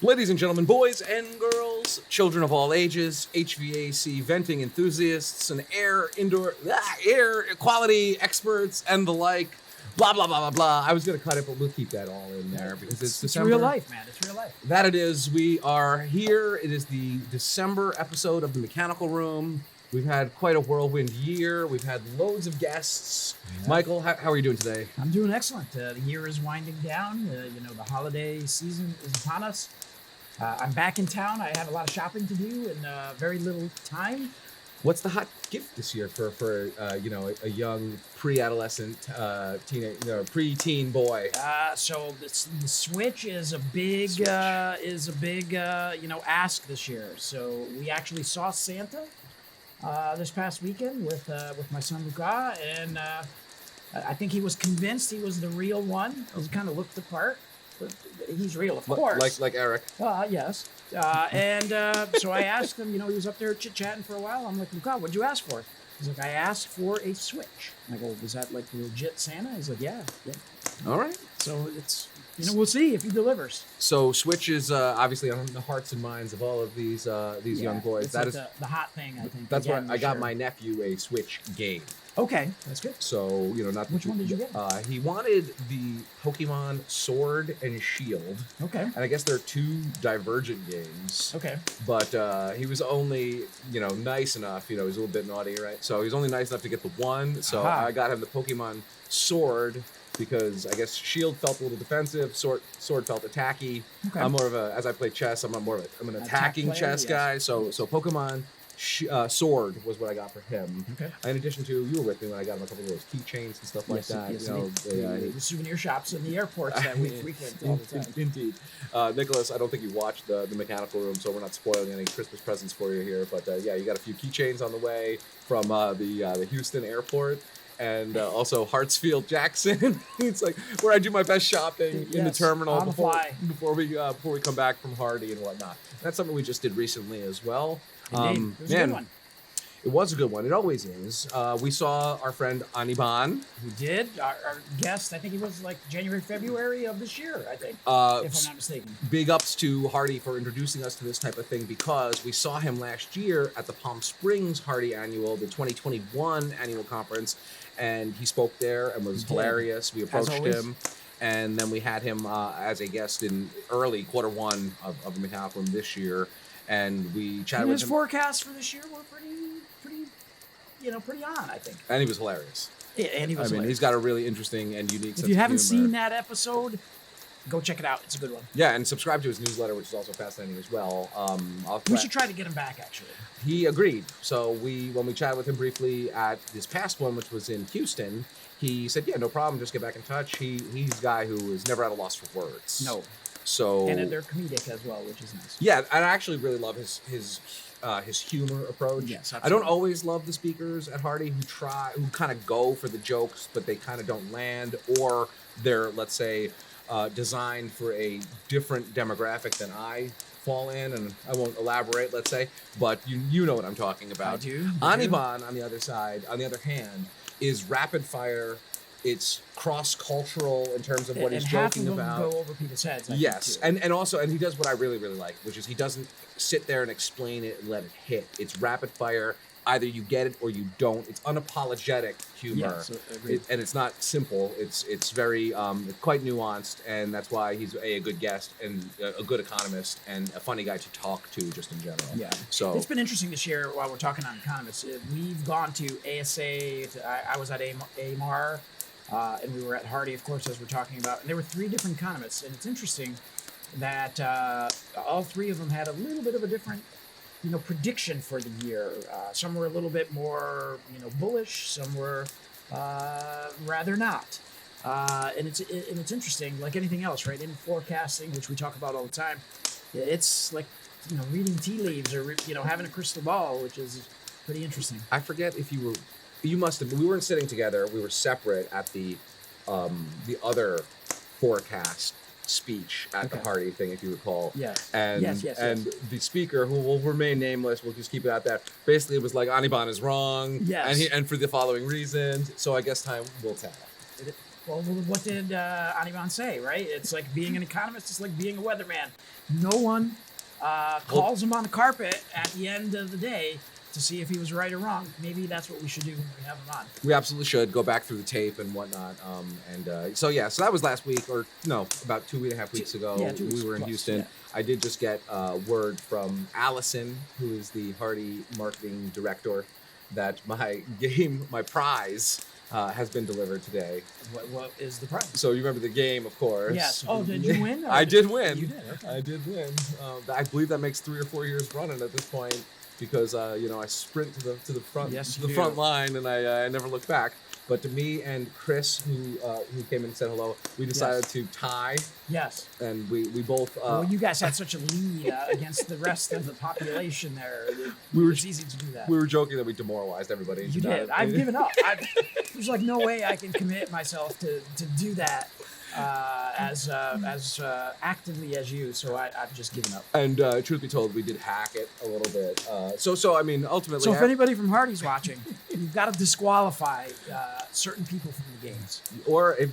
Ladies and gentlemen, boys and girls, children of all ages, HVAC venting enthusiasts, and air quality experts, and the like, blah, blah, blah, blah, blah. I was going to cut it, but we'll keep that all in there because it's December. Real life, man. It's real life. That it is. We are here. It is the December episode of The Mechanical Room. We've had quite a whirlwind year. We've had loads of guests. Yeah. Michael, how are you doing today? I'm doing excellent. The year is winding down. The holiday season is upon us. I'm back in town. I have a lot of shopping to do in very little time. What's the hot gift this year for a young pre-adolescent preteen boy? So the Switch is a big ask this year. So we actually saw Santa this past weekend with my son Luca, and I think he was convinced he was the real one. He kind of looked the part. He's real, of course. Like Eric. Yes. So I asked him, he was up there chit-chatting for a while. I'm like, Luca, what'd you ask for? He's like, I asked for a Switch. I go, was that like legit Santa? He's like, yeah. All right. So it's, we'll see if he delivers. So Switch is obviously on the hearts and minds of all of these young boys. That is the hot thing, I think. That's why I got my nephew a Switch game. Okay, that's good. So, not which one did you get? He wanted the Pokemon Sword and Shield. Okay. And I guess they're two divergent games. Okay. But he was only, nice enough. He was a little bit naughty, right? So he was only nice enough to get the one. So I got him the Pokemon Sword because I guess Shield felt a little defensive, Sword felt attacky. Okay. I'm more of as I play chess, I'm an attacking chess guy. So Pokemon Sword was what I got for him. Okay. In addition to, you were with me when I got him a couple of those keychains and stuff like that. Yes, the souvenir shops in the airports that we frequent all the time. Indeed. Nicholas, I don't think you watched the Mechanical Room, so we're not spoiling any Christmas presents for you here. But you got a few keychains on the way from the Houston airport. And also Hartsfield Jackson. It's like where I do my best shopping in the terminal before we come back from HARDI and whatnot. That's something we just did recently as well. Indeed. It was a good one. It was a good one. It always is. We saw our friend Aniban. We did. Our guest, I think he was like January, February of this year, I think, if I'm not mistaken. Big ups to HARDI for introducing us to this type of thing because we saw him last year at the Palm Springs HARDI annual, the 2021 annual conference, and he spoke there and was hilarious. We approached him. And then we had him as a guest in early quarter one of the Mechanical Room this year. And we chatted with him. His forecasts for this year were pretty on, I think. And he was hilarious. Yeah, and he was hilarious. He's got a really interesting and unique sense of humor. If you haven't seen that episode, go check it out. It's a good one. Yeah, and subscribe to his newsletter, which is also fascinating as well. We should try to get him back, actually. He agreed. So when we chatted with him briefly at this past one, which was in Houston, he said, yeah, no problem, just get back in touch. He's a guy who is never at a loss for words. No. So and they're comedic as well, which is nice. Yeah, and I actually really love his humor approach. Yes, absolutely. I don't always love the speakers at HARDI who kind of go for the jokes, but they kind of don't land, or they're, let's say, designed for a different demographic than I fall in, and I won't elaborate, let's say, but you know what I'm talking about. I do. Aniban, on the other hand, is rapid fire. It's cross-cultural in terms of what he's joking about. And half of them go over people's heads. Yes, and he does what I really, really like, which is he doesn't sit there and explain it and let it hit. It's rapid fire. Either you get it or you don't. It's unapologetic humor, and it's not simple. It's very quite nuanced, and that's why he's a good guest and a good economist and a funny guy to talk to just in general. Yeah. So it's been interesting this year while we're talking on economists. We've gone to ASA. I was at AMAR. And we were at HARDI, of course, as we're talking about. And there were three different economists. And it's interesting that all three of them had a little bit of a different, prediction for the year. Some were a little bit more, bullish. Some were rather not. And it's interesting, like anything else, right? In forecasting, which we talk about all the time, it's like, reading tea leaves or, having a crystal ball, which is pretty interesting. I forget if you must have. We weren't sitting together. We were separate at the other forecast speech at the HARDI thing, if you recall. Yes. And yes. the speaker, who will remain nameless, we'll just keep it at that. Basically, it was like Aniban is wrong. Yes. And for the following reasons. So I guess time will tell. Well, what did Animan say, right? It's like being an economist. It's like being a weatherman. No one calls him on the carpet at the end of the day to see if he was right or wrong. Maybe that's what we should do when we have him on. We absolutely should go back through the tape and whatnot. So that was last week, or no, about 2.5 weeks ago. Yeah, 2 weeks we were in plus, Houston. yeah. I did just get word from Allison, who is the HARDI marketing director, that my prize has been delivered today. What is the prize? So you remember the game, of course. Yes. Oh, did you win? I did win. You did. Okay. I did win. I believe that makes 3 or 4 years running at this point, because I sprint to the front, Yes, front line, and I never look back. But to me and Chris, who came in and said hello, we decided to tie. Yes. And we both. Well, you guys had such a lead against the rest of the population there. It's easy to do that. We were joking that we demoractively everybody. You did. I've given up. There's like no way I can commit myself to do that as actively as you. So I've just given up. And truth be told, we did hack it a little bit. So I mean, ultimately. So if anybody from HARDI's watching, you've got to disqualify certain people from the games. Or if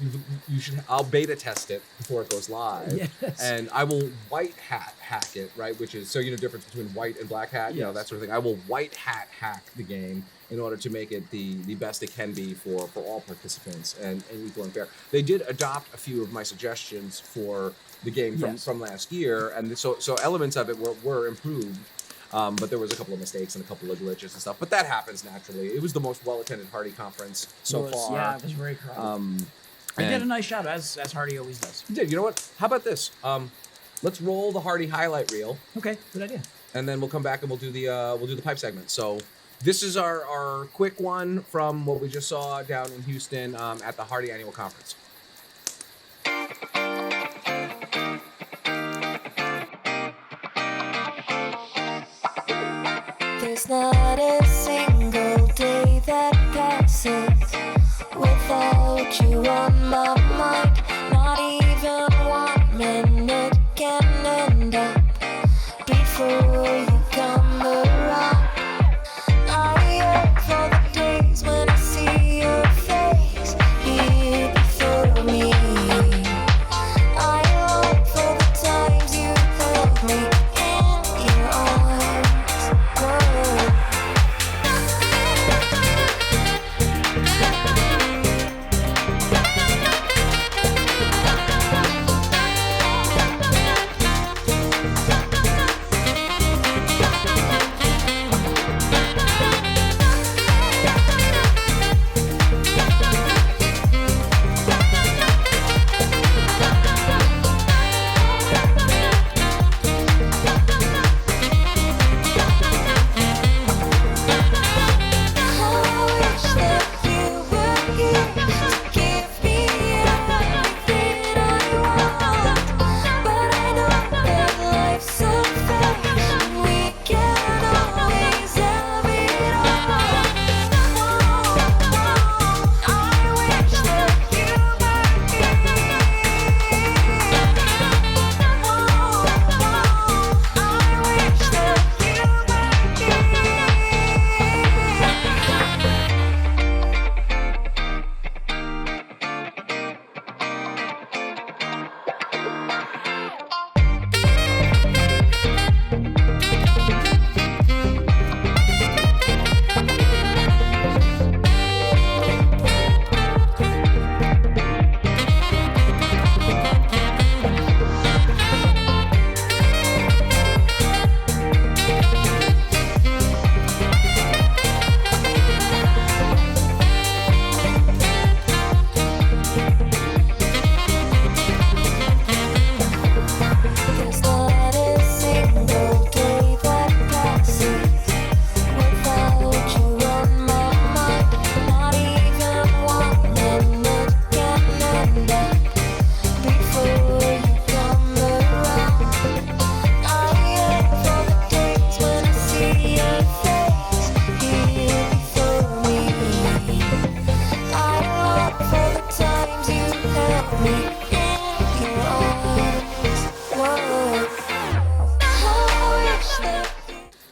you should, I'll beta test it before it goes live. Yes. And I will white hat hack it, right? Which is, so you know, difference between white and black hat, you know, that sort of thing. I will white hat hack the game in order to make it the best it can be for all participants and equal and fair. They did adopt a few of my suggestions for the game from last year, and so elements of it were improved. But there was a couple of mistakes and a couple of glitches and stuff. But that happens naturally. It was the most well-attended HARDI conference so far. Yeah, it was very crowded. They did a nice job, as HARDI always does. You did. You know what? How about this? Let's roll the HARDI highlight reel. Okay, good idea. And then we'll come back and we'll do the pipe segment. So this is our quick one from what we just saw down in Houston at the HARDI annual conference. There's not a single day that passes without you on my mind. Not even 1 minute can end up before you come around. I yearn for the days when I see your face here before me. I long for the times you held me in your arms. Whoa.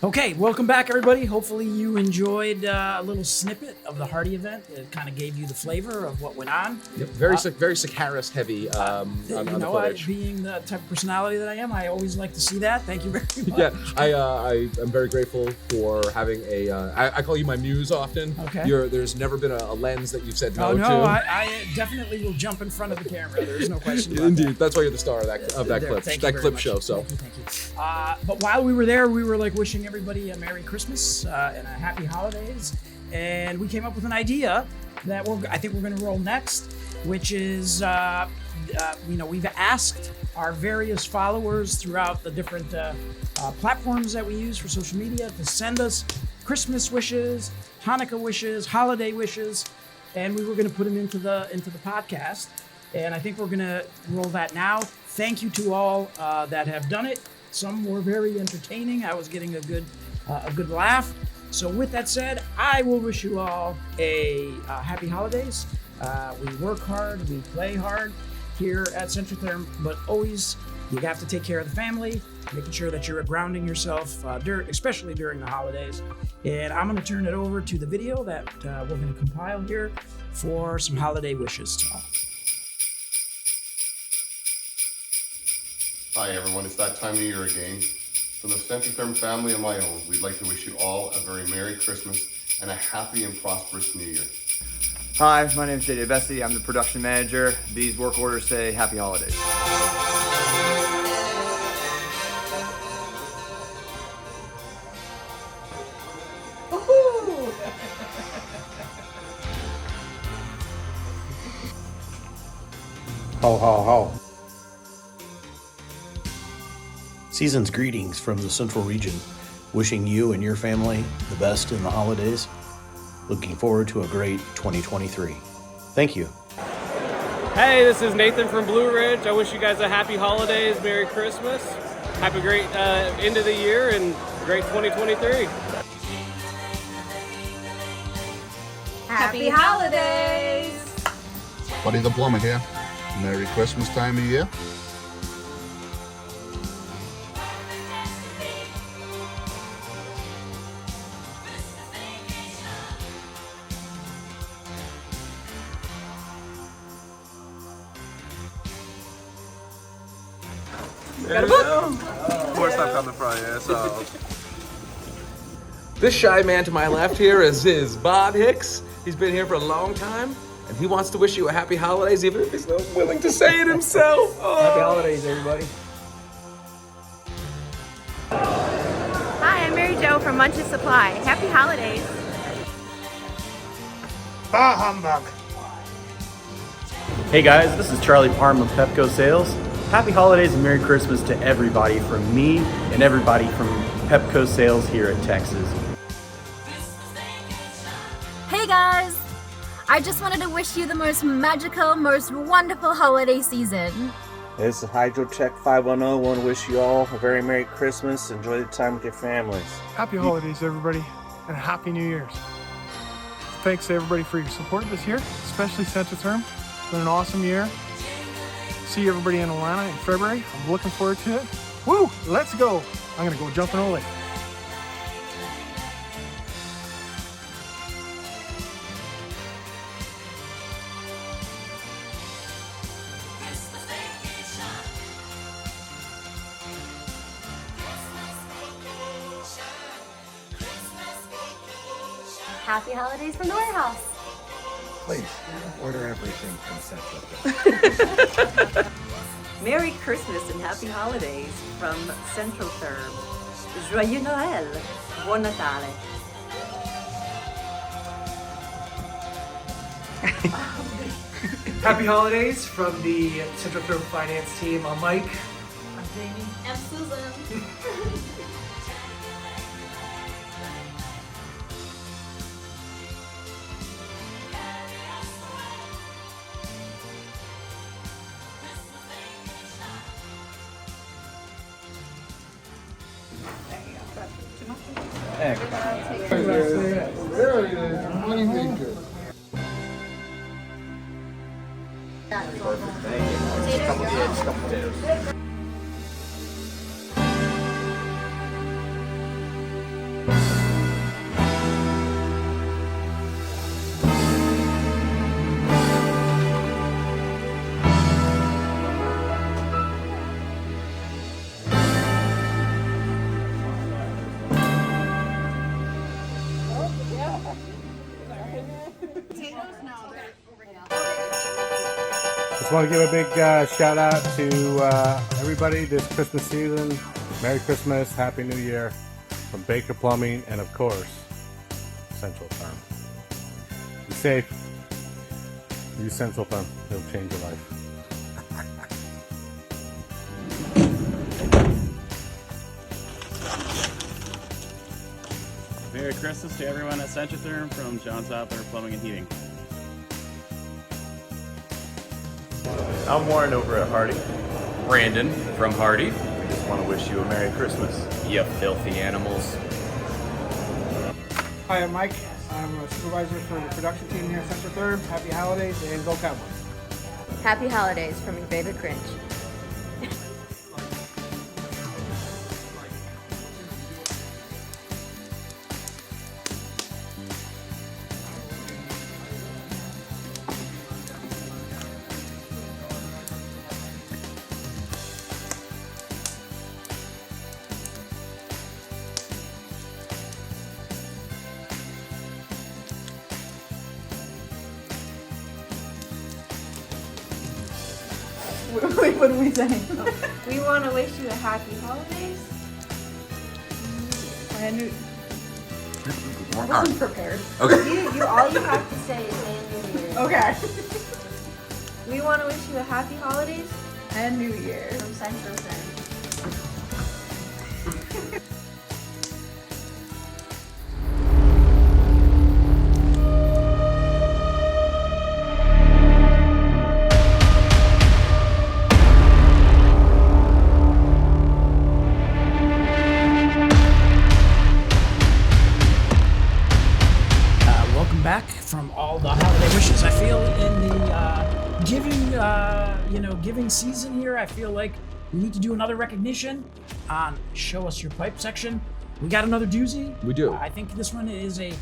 Okay, welcome back, everybody. Hopefully you enjoyed a little snippet of the HARDI event. It kind of gave you the flavor of what went on. Yep. Very Sokaris heavy on the footage. Being the type of personality that I am, I always like to see that. Thank you very much. Yeah, I am very grateful for having a. I call you my muse often. Okay. There's never been a lens that you've said no to. I definitely will jump in front of the camera. There's no question about Indeed, that. that's why you're the star of that clip Much. show. So. Thank you. But while we were there, we were like wishing everybody a Merry Christmas and a Happy Holidays, and we came up with an idea that I think we're going to roll next, which is we've asked our various followers throughout the different platforms that we use for social media to send us Christmas wishes, Hanukkah wishes, holiday wishes, and we were going to put them into the podcast. And I think we're going to roll that now. Thank you to all that have done it. Some were very entertaining. I was getting a good laugh. So with that said, I will wish you all a happy holidays. We work hard, we play hard here at Centrotherm, but always you have to take care of the family, making sure that you're grounding yourself, especially during the holidays. And I'm going to turn it over to the video that we're going to compile here for some holiday wishes to all. Hi everyone, it's that time of year again. From the Centrotherm family and my own, we'd like to wish you all a very Merry Christmas and a happy and prosperous New Year. Hi, my name is JJ Bessie. I'm the production manager. These work orders say Happy Holidays. Ho, ho, ho. Season's greetings from the Central Region. Wishing you and your family the best in the holidays. Looking forward to a great 2023. Thank you. Hey, this is Nathan from Blue Ridge. I wish you guys a happy holidays, Merry Christmas. Have a great end of the year and great 2023. Happy holidays! Buddy the Plumber here. Merry Christmas time of year. Got a book? More stuff coming from you, so. This shy man to my left here is Bob Hicks. He's been here for a long time, and he wants to wish you a happy holidays, even if he's not willing to say it himself. Oh. Happy Holidays, everybody. Hi, I'm Mary Jo from Munch's Supply. Happy holidays. Bah humbug. Hey guys, this is Charlie Parham of Pepco Sales. Happy holidays and Merry Christmas to everybody from me and everybody from Pepco Sales here at Texas. Hey guys! I just wanted to wish you the most magical, most wonderful holiday season. This is Hydrotech 510. Want to wish you all a very Merry Christmas. Enjoy the time with your families. Happy holidays, everybody, and Happy New Year's. Thanks to everybody for your support this year, especially Centrotherm. It's been an awesome year. See everybody in Atlanta in February. I'm looking forward to it. Woo! Let's go! I'm gonna go jump in a lake. Happy holidays from the warehouse. Please, order everything from Centrotherm. Merry Christmas and Happy Holidays from Centrotherm. Joyeux Noël. Buon Natale. Happy holidays from the Centrotherm finance team. I'm Mike. I'm Jamie. I'm Susan. Just want to give a big shout out to everybody this Christmas season. Merry Christmas, Happy New Year from Baker Plumbing and, of course, Centrotherm. Be safe. Use Centrotherm. It'll change your life. Merry Christmas to everyone at Centrotherm from John Souther Plumbing and Heating. I'm Warren over at HARDI. Brandon from HARDI. I just want to wish you a Merry Christmas, you filthy animals. Hi, I'm Mike. I'm a supervisor for the production team here at Centrotherm. Happy holidays and go Cowboys. Happy holidays from your favorite cringe. Wait, what are we saying? We want to wish you a happy holidays. I knew. I wasn't prepared. Okay. All you have to say is and New Year. Okay. We want to wish you a happy holidays And New Year. from Centrotherm. Welcome back from all the holiday wishes. I feel in the giving season here, I feel like we need to do another recognition on Show Us Your Pipe section. We got another doozy. We do. I think this one is a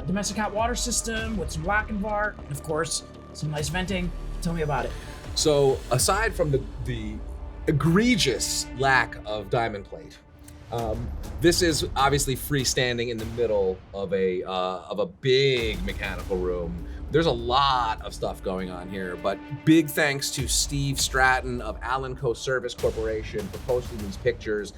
domestic hot water system with some black and bar, and of course, some nice venting. Tell me about it. So aside from the egregious lack of diamond plate, this is obviously freestanding in the middle of a big mechanical room. There's a lot of stuff going on here, but big thanks to Steve Stratton of Allen Co. Service Corporation for posting these pictures.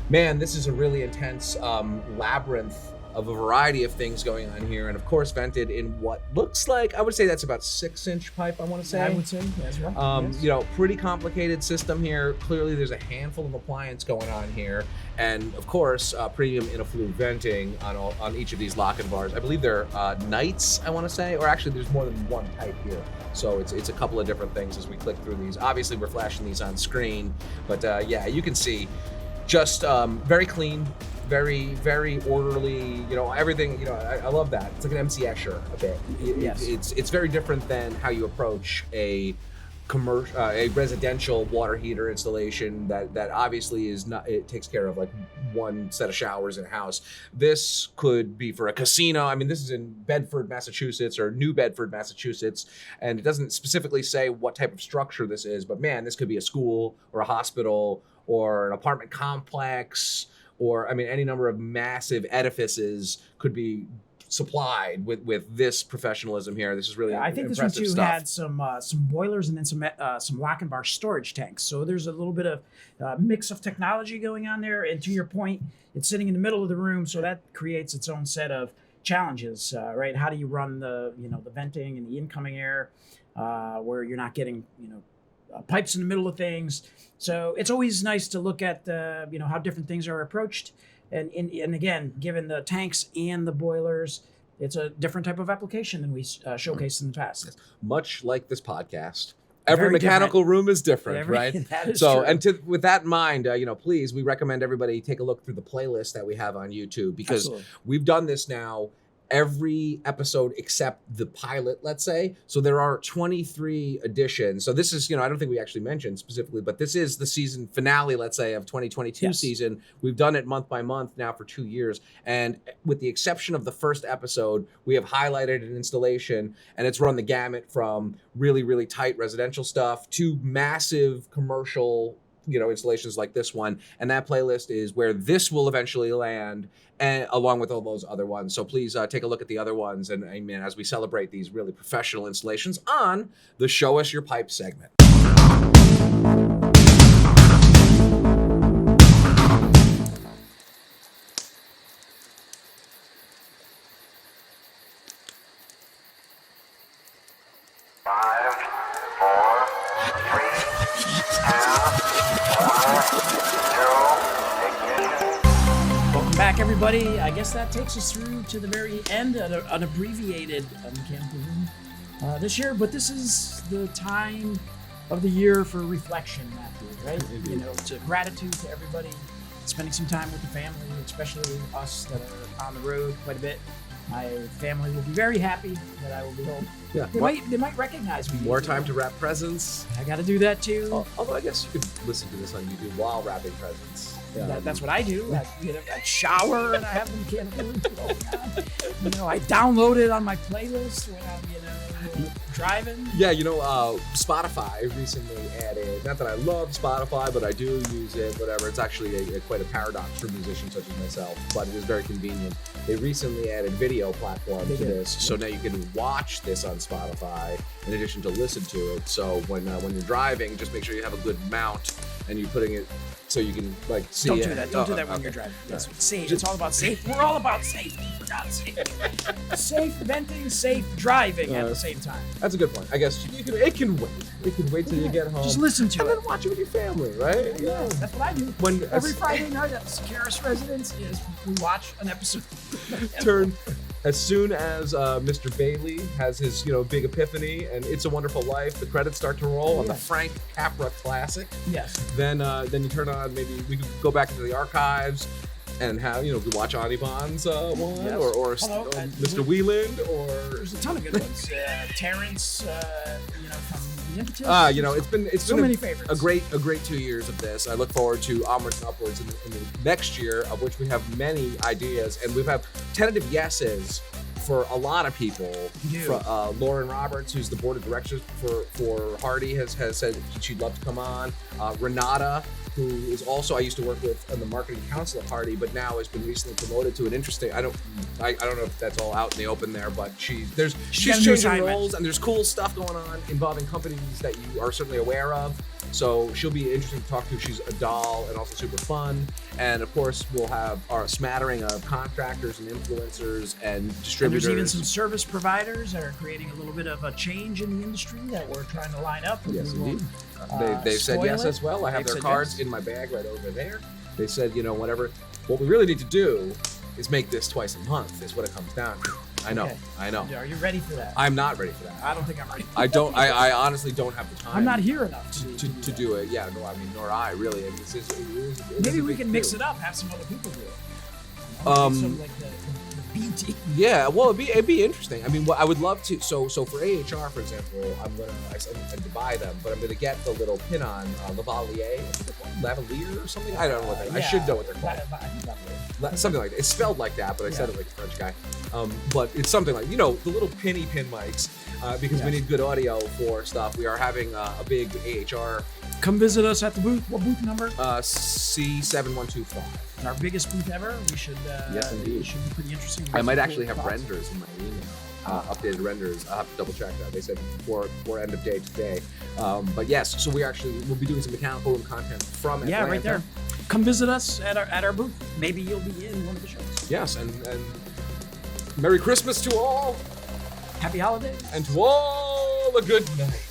Man, this is a really intense labyrinth of a variety of things going on here, and of course vented in what looks like, I would say that's about 6-inch pipe, I want to say. I would say, that's right. Yes. You know, pretty complicated system here. Clearly there's a handful of appliance going on here, and of course premium Interflue venting on each of these lock and bars. I believe they're Knights, I want to say, or actually there's more than one type here, so it's a couple of different things as we click through these. Obviously we're flashing these on screen, but yeah, you can see just very clean, very, very orderly, you know, everything, you know, I love that. It's like an MC Escher a bit. Yes. It's very different than how you approach a commercial, a residential water heater installation that obviously is not, it takes care of like one set of showers in a house. This could be for a casino. I mean, this is in Bedford, Massachusetts, or New Bedford, Massachusetts, and it doesn't specifically say what type of structure this is, but man, this could be a school or a hospital or an apartment complex, or I mean, any number of massive edifices could be supplied with this professionalism here. This is really I think this one impressive too stuff. had some boilers and then some lock and bar storage tanks. So there's a little bit of mix of technology going on there. And to your point, it's sitting in the middle of the room, so that creates its own set of challenges, right? How do you run the venting and the incoming air where you're not getting pipes in the middle of things? So it's always nice to look at how different things are approached. And again, given the tanks and the boilers, it's a different type of application than we showcased in the past. Much like this podcast, every Very mechanical different. room is different, Every- right? that is So, true. and with that in mind, please, we recommend everybody take a look through the playlist that we have on YouTube, because Absolutely. we've done this now every episode except the pilot, let's say. So there are 23 editions. So this is, I don't think we actually mentioned specifically, but this is the season finale, let's say, of 2022 Yes. season. We've done it month by month now for 2 years. And with the exception of the first episode, we have highlighted an installation, and it's run the gamut from really, really tight residential stuff to massive commercial installations like this one, and that playlist is where this will eventually land, and along with all those other ones. So please take a look at the other ones, and amen, as we celebrate these really professional installations on the Show Us Your Pipe segment. Welcome back, everybody. I guess that takes us through to the very end, an abbreviated mechanical room this year. But this is the time of the year for reflection, Matthew, right? Indeed. You know, to gratitude to everybody, spending some time with the family, especially us that are on the road quite a bit. My family will be very happy that I will be home. Yeah. They might recognize me. More time to wrap presents. I got to do that too. Although I guess you could listen to this on YouTube while wrapping presents. That's what I do. I shower and I have the mechanical room going on. You know, I download it on my playlist when I'm, driving. Yeah, Spotify recently added, not that I love Spotify, but I do use it, whatever. It's actually quite a paradox for musicians such as myself, but it is very convenient. They recently added video platform to this, so now you can watch this on Spotify in addition to listen to it. So when you're driving, just make sure you have a good mount and you're putting it so you can see Don't it. do that. Don't do that when you're driving. That's safe. It's all about safety. We're all about safety. For God's sake. Safe venting, safe driving at the same time. That's a good point. I guess it can wait. It can wait till you get home. Just listen to and it. then watch it with your family, right? Yeah, that's what I do. Every Friday night at Sokaris Residence we watch an episode. As soon as Mr. Bailey has his big epiphany and It's a Wonderful Life, the credits start to roll on the Frank Capra classic. Yes. Then you turn on, maybe we could go back into the archives and have we watch Audubon's one, Yes. or Mr. Wieland, or there's a ton of good ones. Terrence, from The Impetus. It's so been many favorites. A great 2 years of this. I look forward to onwards and upwards in the next year, of which we have many ideas, and we have tentative yeses for a lot of people. Lauren Roberts, who's the board of directors for HARDI, has said she'd love to come on. Renata, who is also, I used to work with on the marketing council at HARDI, but now has been recently promoted to an interesting, I don't know if that's all out in the open there, but she's changing roles, and there's cool stuff going on involving companies that you are certainly aware of. So she'll be interesting to talk to. She's a doll and also super fun. And of course, we'll have our smattering of contractors and influencers and distributors. And there's even some service providers that are creating a little bit of a change in the industry that we're trying to line up. Yes, indeed. They've said yes as well. I have their cards in my bag right over there. They said, whatever. What we really need to do is make this twice a month, is what it comes down to. I know. Are you ready for that? I'm not ready for that. I don't think I'm ready. I honestly don't have the time. I'm not here enough to do it. Yeah, no, nor I really. Maybe we can mix it up, have some other people do it. Some like the B team. Yeah, well, it'd be interesting. I mean, what I would love to. So for AHR, for example, I said to buy them, but I'm gonna get the little pin-on lavalier or something. I don't know what that. I should know what they're called. Something like that. It's spelled like that, but I said it like a French guy. But it's something like the little pinny pin mics, because we need good audio for stuff. We are having a big AHR. Come visit us at the booth. What booth number? C7125. It's our biggest booth ever. We should. Yes, indeed. It should be pretty interesting. I might actually have renders in my email. Updated renders. I'll have to double check that. They said for end of day today. But yes, so we'll be doing some mechanical room content from Atlanta. Yeah, right there. Come visit us at our booth. Maybe you'll be in one of the shows. Yes, and Merry Christmas to all. Happy holidays. And to all a good night.